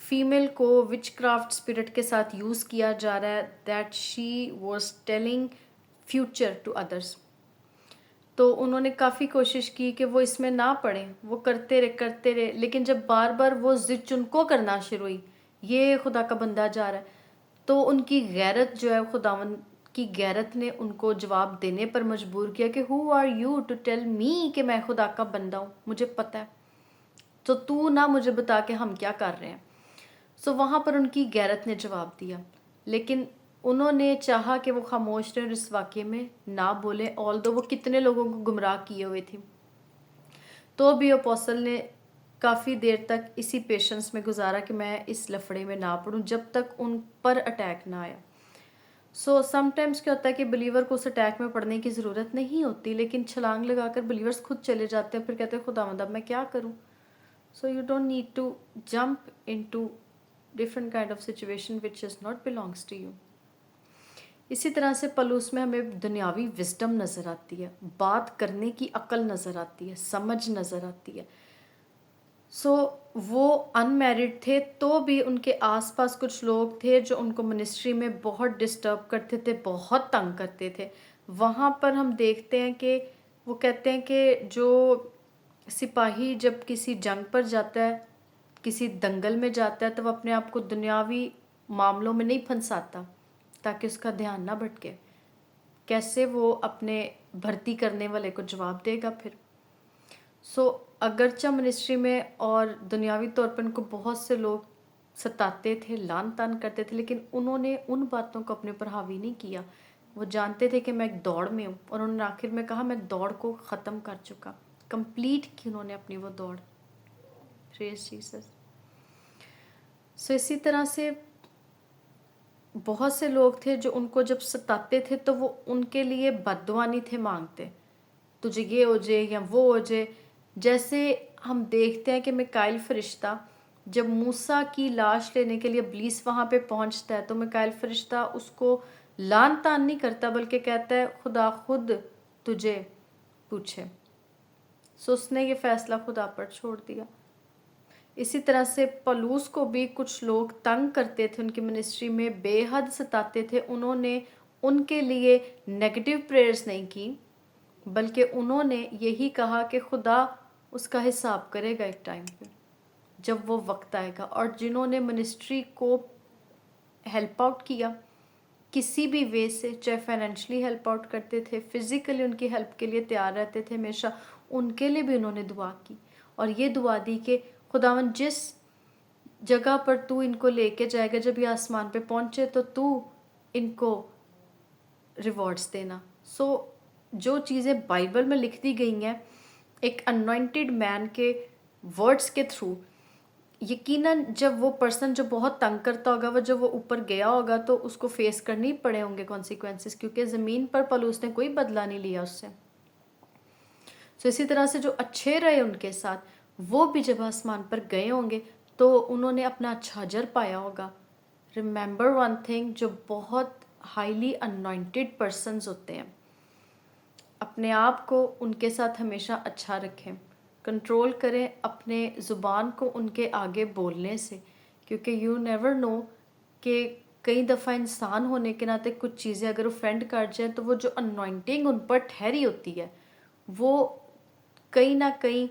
Female کو وچ craft spirit کے ساتھ یوز کیا جا رہا ہے، that she was telling future to others. تو انہوں نے کافی کوشش کی کہ وہ اس میں نہ پڑیں، وہ کرتے رہے، لیکن جب بار بار وہ ضد ان کو کرنا شروع ہوئی، یہ خدا کا بندہ جا رہا ہے، تو ان کی غیرت جو ہے، خداون کی غیرت نے ان کو جواب دینے پر مجبور کیا کہ who are you to tell me کہ میں خدا کا بندہ ہوں، مجھے پتہ ہے، تو نہ مجھے بتا کہ ہم کیا کر رہے ہیں. سو وہاں پر ان کی غیرت نے جواب دیا، لیکن انہوں نے چاہا کہ وہ خاموش رہیں اور اس واقعے میں نہ بولیں، آلدو وہ کتنے لوگوں کو گمراہ کیے ہوئے تھی. تو بھی اپوسل نے کافی دیر تک اسی پیشنس میں گزارا کہ میں اس لفڑے میں نہ پڑوں جب تک ان پر اٹیک نہ آیا. سو سم ٹائمس کیا ہوتا ہے کہ بلیور کو اس اٹیک میں پڑنے کی ضرورت نہیں ہوتی، لیکن چھلانگ لگا کر بلیورس خود چلے جاتے ہیں، پھر کہتے ہیں خداوند اب میں کیا کروں. So you don't need to jump into different kind of situation which is not belongs to you. اسی طرح سے پلوس میں ہمیں دنیاوی وزڈم نظر آتی ہے، بات کرنے کی عقل نظر آتی ہے، سمجھ نظر آتی ہے. سو وہ ان میرڈ تھے تو بھی ان کے آس پاس کچھ لوگ تھے جو ان کو منسٹری میں بہت ڈسٹرب کرتے تھے، بہت تنگ کرتے تھے. وہاں پر ہم دیکھتے ہیں کہ وہ کہتے ہیں کہ جو سپاہی جب کسی جنگ پر جاتا ہے، کسی دنگل میں جاتا ہے، تو وہ اپنے آپ کو دنیاوی معاملوں میں نہیں پھنساتا تاکہ اس کا دھیان نہ بھٹکے. کیسے وہ اپنے بھرتی کرنے والے کو جواب دے گا پھر. سو اگرچہ منسٹری میں اور دنیاوی طور پر ان کو بہت سے لوگ ستاتے تھے، لان تان کرتے تھے، لیکن انہوں نے ان باتوں کو اپنے پر حاوی نہیں کیا. وہ جانتے تھے کہ میں ایک دوڑ میں ہوں، اور انہوں نے آخر میں کہا میں دوڑ کو ختم کر چکا. کمپلیٹ کی انہوں نے اپنی وہ دوڑ. پریز جیسس. سو اسی طرح سے بہت سے لوگ تھے جو ان کو جب ستاتے تھے تو وہ ان کے لیے بد دعا نہیں تھے مانگتے، تجھے یہ ہو جائے یا وہ ہو جائے. جیسے ہم دیکھتے ہیں کہ میکائیل فرشتہ جب موسیٰ کی لاش لینے کے لیے ابلیس وہاں پہ پہنچتا ہے، تو میکائیل فرشتہ اس کو لان تان نہیں کرتا بلکہ کہتا ہے خدا خود تجھے پوچھے. سو اس نے یہ فیصلہ خدا پر چھوڑ دیا. اسی طرح سے پلوس کو بھی کچھ لوگ تنگ کرتے تھے، ان کی منسٹری میں بے حد ستاتے تھے. انہوں نے ان کے لیے نیگیٹو پریئرز نہیں کی، بلکہ انہوں نے یہی کہا کہ خدا اس کا حساب کرے گا ایک ٹائم پہ جب وہ وقت آئے گا. اور جنہوں نے منسٹری کو ہیلپ آؤٹ کیا کسی بھی وے سے، چاہے فائنینشلی ہیلپ آؤٹ کرتے تھے، فزیکلی ان کی ہیلپ کے لیے تیار رہتے تھے ہمیشہ، ان کے لیے بھی انہوں نے دعا کی اور یہ دعا دی کہ خداوند جس جگہ پر تو ان کو لے کے جائے گا، جب یہ آسمان پہ پہنچے تو ان کو ریوارڈز دینا. سو جو چیزیں بائبل میں لکھ دی گئی ہیں ایک انوائنٹڈ مین کے ورڈز کے تھرو، یقیناً جب وہ پرسن جو بہت تنگ کرتا ہوگا، وہ جب وہ اوپر گیا ہوگا تو اس کو فیس کرنے پڑے ہوں گے کانسیکوینسز، کیونکہ زمین پر پلوس نے کوئی بدلہ نہیں لیا اس سے. سو اسی طرح سے جو اچھے رہے ان کے ساتھ، وہ بھی جب آسمان پر گئے ہوں گے تو انہوں نے اپنا اچھا اجر پایا ہوگا. ریممبر ون تھنگ، جو بہت ہائیلی انوائنٹڈ پرسنز ہوتے ہیں، اپنے آپ کو ان کے ساتھ ہمیشہ اچھا رکھیں، کنٹرول کریں اپنے زبان کو ان کے آگے بولنے سے، کیونکہ یو نیور نو کہ کئی دفعہ انسان ہونے کے ناطے کچھ چیزیں اگر اوفینڈ کر جائیں تو وہ جو انوائنٹنگ ان پر ٹھہری ہوتی ہے وہ کہیں نہ کہیں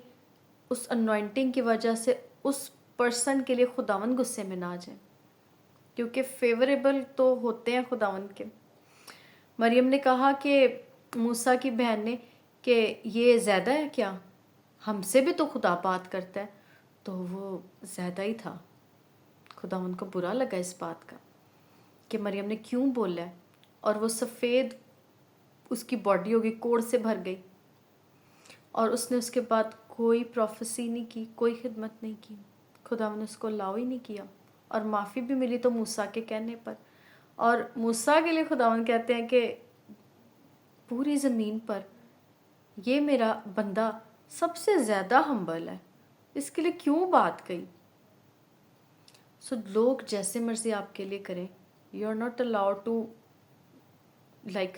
اس انوائنٹنگ کی وجہ سے اس پرسن کے لیے خداوند غصے میں نہ آ جائیں، کیونکہ فیوریبل تو ہوتے ہیں خداوند کے. مریم نے کہا کہ موسیٰ کی بہن نے کہ یہ زیادہ ہے کیا، ہم سے بھی تو خدا بات کرتا ہے. تو وہ زیادہ ہی تھا. خداوند کو برا لگا اس بات کا کہ مریم نے کیوں بولا ہے، اور وہ سفید اس کی باڈی ہوگی کوڑ سے بھر گئی، اور اس نے اس کے بعد کوئی پروفیسی نہیں کی، کوئی خدمت نہیں کی. خداوند نے اس کو الاؤ ہی نہیں کیا، اور معافی بھی ملی تو موسیٰ کے کہنے پر. اور موسیٰ کے لیے خداوند کہتے ہیں کہ پوری زمین پر یہ میرا بندہ سب سے زیادہ ہمبل ہے، اس کے لیے کیوں بات کہی. سو لوگ جیسے مرضی آپ کے لیے کریں، you are not allowed to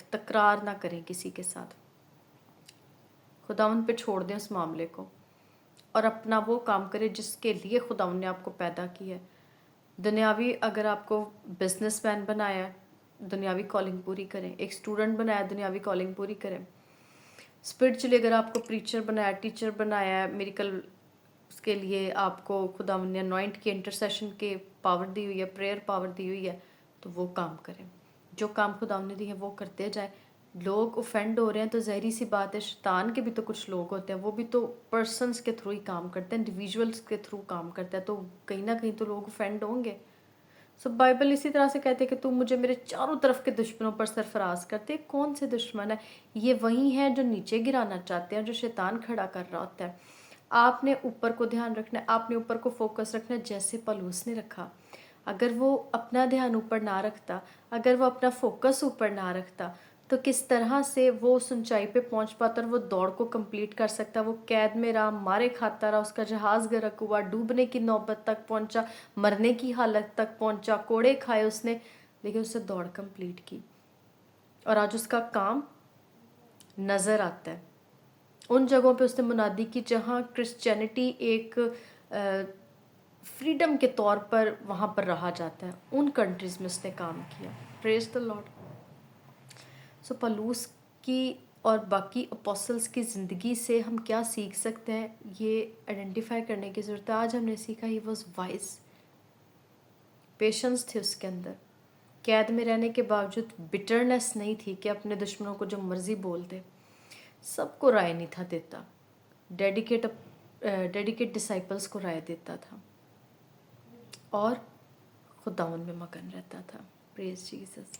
تکرار نہ کریں کسی کے ساتھ. خداوند پہ چھوڑ دیں اس معاملے کو اور اپنا وہ کام کریں جس کے لیے خداوند نے آپ کو پیدا کیا ہے. دنیاوی اگر آپ کو بزنس مین بنایا ہے دنیاوی کالنگ پوری کریں، ایک اسٹوڈنٹ بنایا دنیاوی کالنگ پوری کریں، اسپرچولی اگر آپ کو پریچر بنایا ٹیچر بنایا ہے، میریکل اس کے لیے آپ کو خدا نے انوائنٹ کے انٹرسیشن کے پاور دی ہوئی ہے، پریئر پاور دی ہوئی ہے، تو وہ کام کریں، جو کام خدا نے دی ہے وہ کرتے جائیں۔ لوگ اوفینڈ ہو رہے ہیں تو ظاہری سی بات ہے، شیطان کے بھی تو کچھ لوگ ہوتے ہیں، وہ بھی تو پرسنس کے تھرو ہی کام کرتے ہیں، انڈیویجولس کے تھرو کام کرتا ہے، تو کہیں نہ کہیں تو لوگ اوفینڈ ہوں گے۔ سو بائبل اسی طرح سے کہتے ہیں کہ تم مجھے میرے چاروں طرف کے دشمنوں پر سرفراز کرتے۔ کون سے دشمن ہیں؟ یہ وہی ہیں جو نیچے گرانا چاہتے ہیں، جو شیطان کھڑا کر رہا ہوتا ہے۔ آپ نے اوپر کو دھیان رکھنا ہے، آپ نے اوپر کو فوکس رکھنا ہے، جیسے پلوس نے رکھا۔ اگر وہ اپنا دھیان اوپر نہ رکھتا، اگر وہ اپنا فوکس اوپر نہ رکھتا، تو کس طرح سے وہ اس اونچائی پہ پہنچ پاتا اور وہ دوڑ کو کمپلیٹ کر سکتا؟ وہ قید میں رہا، مارے کھاتا رہا، اس کا جہاز غرق ہوا، ڈوبنے کی نوبت تک پہنچا، مرنے کی حالت تک پہنچا، کوڑے کھائے اس نے، لیکن اس نے دوڑ کمپلیٹ کی، اور آج اس کا کام نظر آتا ہے۔ ان جگہوں پہ اس نے منادی کی جہاں کرسچینٹی ایک فریڈم کے طور پر وہاں پر رہا جاتا ہے، ان کنٹریز میں اس نے کام کیا۔ پریز دا لارڈ۔ سو پلوس کی اور باقی اپوسلس کی زندگی سے ہم کیا سیکھ سکتے ہیں، یہ آئیڈینٹیفائی کرنے کی ضرورت ہے۔ آج ہم نے سیکھا ہی واز وائز، پیشنس تھی اس کے اندر، قید میں رہنے کے باوجود بٹرنس نہیں تھی کہ اپنے دشمنوں کو جو مرضی بول دے، سب کو رائے نہیں تھا دیتا، ڈیڈیکیٹ ڈسائپلس کو رائے دیتا تھا، اور خداوند میں مگن رہتا تھا۔ پریز جیسس۔